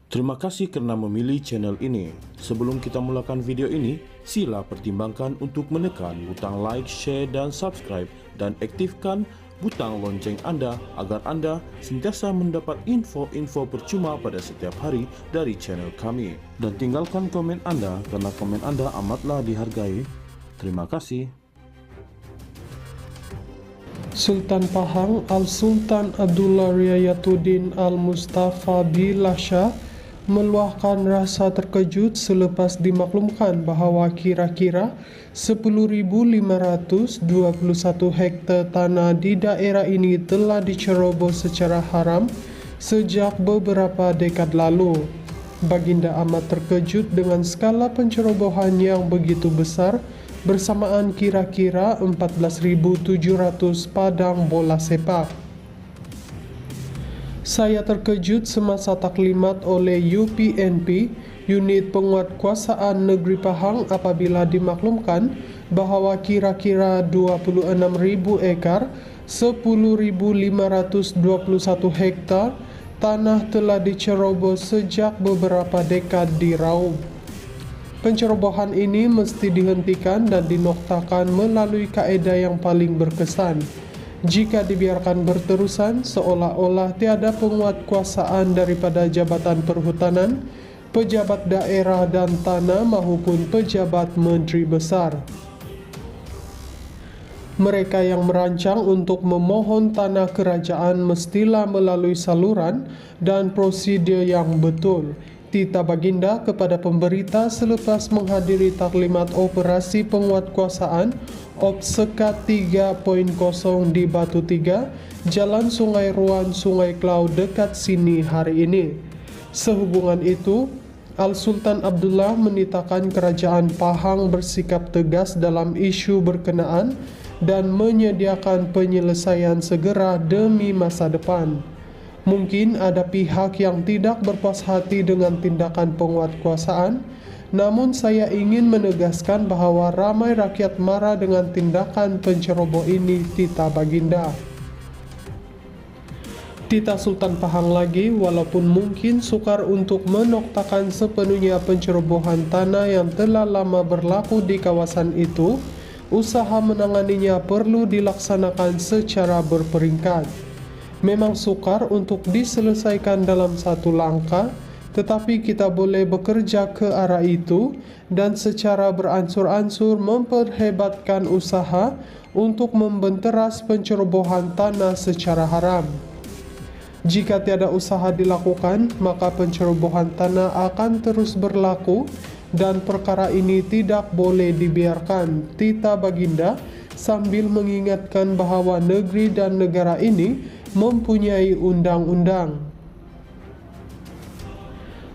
Terima kasih karena memilih channel ini. Sebelum kita mulakan video ini, sila pertimbangkan untuk menekan butang like, share, dan subscribe, dan aktifkan butang lonceng Anda agar Anda sentiasa mendapat info-info percuma pada setiap hari dari channel kami. Dan tinggalkan komen Anda karena komen Anda amatlah dihargai. Terima kasih. Sultan Pahang Al-Sultan Abdullah Riayatuddin Al-Mustafa Billah Shah meluahkan rasa terkejut selepas dimaklumkan bahawa kira-kira 10.521 hektar tanah di daerah ini telah dicerobos secara haram sejak beberapa dekad lalu. Baginda amat terkejut dengan skala pencerobohan yang begitu besar bersamaan kira-kira 14.700 padang bola sepak. Saya terkejut semasa taklimat oleh UPNP, Unit Penguatkuasaan Negeri Pahang, apabila dimaklumkan bahawa kira-kira 26.000 ekar, 10.521 hektar tanah telah dicerobos sejak beberapa dekad di Raub. Pencerobohan ini mesti dihentikan dan dinoktakan melalui kaedah yang paling berkesan. Jika dibiarkan berterusan, seolah-olah tiada penguatkuasaan daripada Jabatan Perhutanan, pejabat daerah dan tanah maupun pejabat menteri besar. Mereka yang merancang untuk memohon tanah kerajaan mestilah melalui saluran dan prosedur yang betul. Tita Baginda kepada pemberita selepas menghadiri taklimat operasi penguatkuasaan OP Sekat 3.0 di Batu Tiga, Jalan Sungai Ruan, Sungai Klau dekat sini hari ini. Sehubungan itu, Al-Sultan Abdullah menitahkan kerajaan Pahang bersikap tegas dalam isu berkenaan dan menyediakan penyelesaian segera demi masa depan. Mungkin ada pihak yang tidak berpuas hati dengan tindakan penguatkuasaan, namun saya ingin menegaskan bahawa ramai rakyat marah dengan tindakan penceroboh ini, Tita Baginda. Tita Sultan Pahang lagi, walaupun mungkin sukar untuk menoktakan sepenuhnya pencerobohan tanah yang telah lama berlaku di kawasan itu, usaha menanganinya perlu dilaksanakan secara berperingkat. Memang sukar untuk diselesaikan dalam satu langkah, tetapi kita boleh bekerja ke arah itu dan secara beransur-ansur memperhebatkan usaha untuk membenteras pencerobohan tanah secara haram. Jika tiada usaha dilakukan, maka pencerobohan tanah akan terus berlaku dan perkara ini tidak boleh dibiarkan, Tita Baginda sambil mengingatkan bahawa negeri dan negara ini mempunyai undang-undang.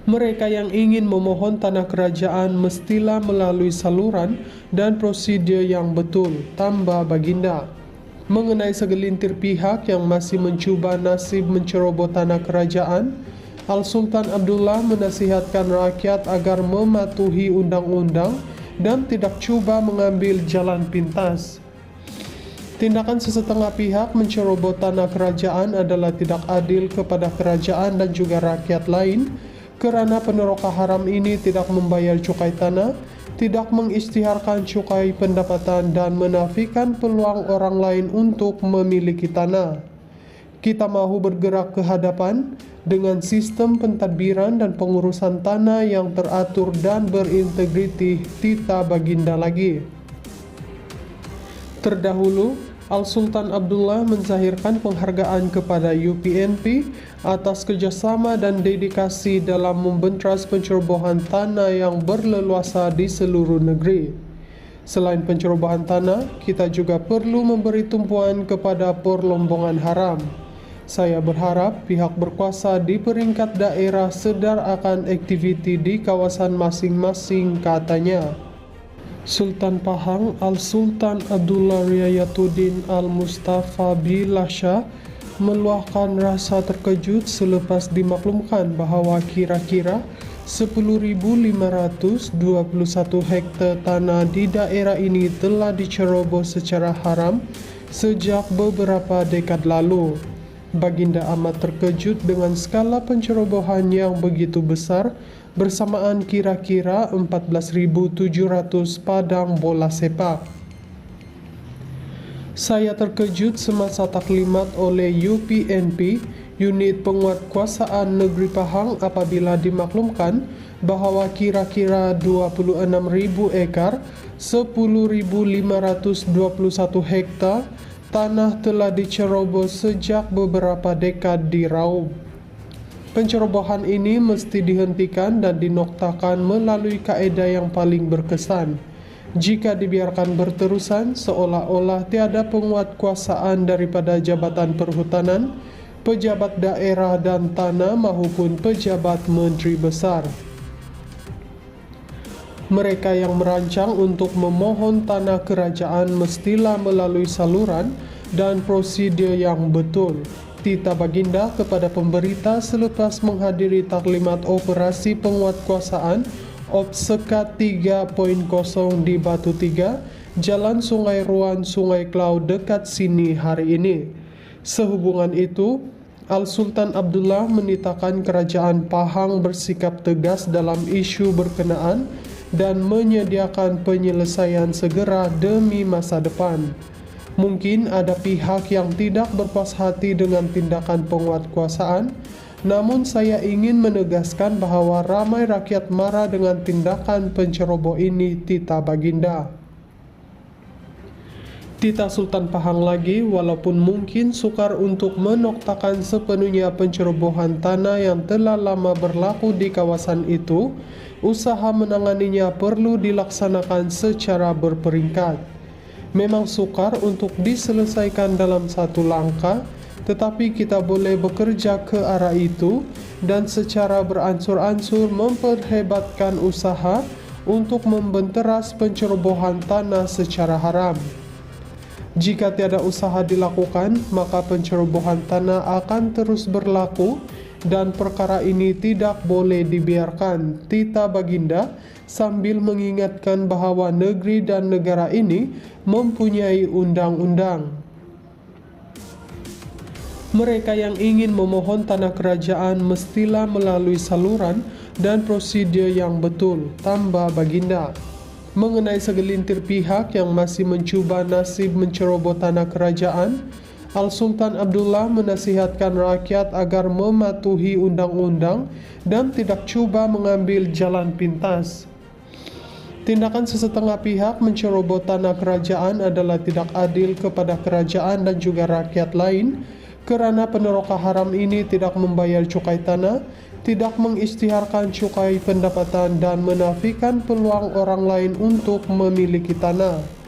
Mereka yang ingin memohon tanah kerajaan mestilah melalui saluran dan prosedur yang betul, tambah Baginda. Mengenai segelintir pihak yang masih mencuba nasib menceroboh tanah kerajaan, Al-Sultan Abdullah menasihatkan rakyat agar mematuhi undang-undang dan tidak cuba mengambil jalan pintas. Tindakan sesetengah pihak menceroboh tanah kerajaan adalah tidak adil kepada kerajaan dan juga rakyat lain, kerana peneroka haram ini tidak membayar cukai tanah, tidak mengisytiharkan cukai pendapatan dan menafikan peluang orang lain untuk memiliki tanah. Kita mahu bergerak ke hadapan dengan sistem pentadbiran dan pengurusan tanah yang teratur dan berintegriti, Tita Baginda lagi. Terdahulu, Al-Sultan Abdullah menzahirkan penghargaan kepada UPNP atas kerjasama dan dedikasi dalam membenteras pencerobohan tanah yang berleluasa di seluruh negeri. Selain pencerobohan tanah, kita juga perlu memberi tumpuan kepada perlombongan haram. Saya berharap pihak berkuasa di peringkat daerah sedar akan aktiviti di kawasan masing-masing, katanya. Sultan Pahang Al-Sultan Abdullah Riayatuddin Al-Mustafa Billah Shah meluahkan rasa terkejut selepas dimaklumkan bahawa kira-kira 10.521 hektar tanah di daerah ini telah dicerobos secara haram sejak beberapa dekad lalu. Baginda amat terkejut dengan skala pencerobohan yang begitu besar bersamaan kira-kira 14.700 padang bola sepak. Saya terkejut semasa taklimat oleh UPNP, Unit Penguatkuasaan Negeri Pahang, apabila dimaklumkan bahwa kira-kira 26.000 ekar, 10.521 hektar tanah telah dicerobos sejak beberapa dekad di Raub. Pencerobohan ini mesti dihentikan dan dinoktakan melalui kaedah yang paling berkesan. Jika dibiarkan berterusan, seolah-olah tiada penguatkuasaan daripada Jabatan Perhutanan, pejabat daerah dan tanah maupun pejabat menteri besar. Mereka yang merancang untuk memohon tanah kerajaan mestilah melalui saluran dan prosedur yang betul. Tita Baginda kepada pemberita selepas menghadiri taklimat operasi penguatkuasaan Opsekat 3.0 di Batu 3, Jalan Sungai Ruan, Sungai Klau dekat sini hari ini. Sehubungan itu, Al-Sultan Abdullah menitahkan kerajaan Pahang bersikap tegas dalam isu berkenaan dan menyediakan penyelesaian segera demi masa depan. Mungkin ada pihak yang tidak berpuas hati dengan tindakan penguatkuasaan, namun saya ingin menegaskan bahwa ramai rakyat marah dengan tindakan penceroboh ini, Tita Baginda. Tita Sultan Pahang lagi, walaupun mungkin sukar untuk menoktakan sepenuhnya pencerobohan tanah yang telah lama berlaku di kawasan itu, usaha menanganinya perlu dilaksanakan secara berperingkat. Memang sukar untuk diselesaikan dalam satu langkah, tetapi kita boleh bekerja ke arah itu dan secara beransur-ansur memperhebatkan usaha untuk membenteras pencerobohan tanah secara haram. Jika tiada usaha dilakukan, maka pencerobohan tanah akan terus berlaku dan perkara ini tidak boleh dibiarkan, Tita Baginda, sambil mengingatkan bahwa negeri dan negara ini mempunyai undang-undang. Mereka yang ingin memohon tanah kerajaan mestilah melalui saluran dan prosedur yang betul, tambah Baginda. Mengenai segelintir pihak yang masih mencuba nasib menceroboh tanah kerajaan, Al-Sultan Abdullah menasihatkan rakyat agar mematuhi undang-undang dan tidak cuba mengambil jalan pintas. Tindakan sesetengah pihak menceroboh tanah kerajaan adalah tidak adil kepada kerajaan dan juga rakyat lain, kerana peneroka haram ini tidak membayar cukai tanah, tidak mengisytiharkan cukai pendapatan dan menafikan peluang orang lain untuk memiliki tanah.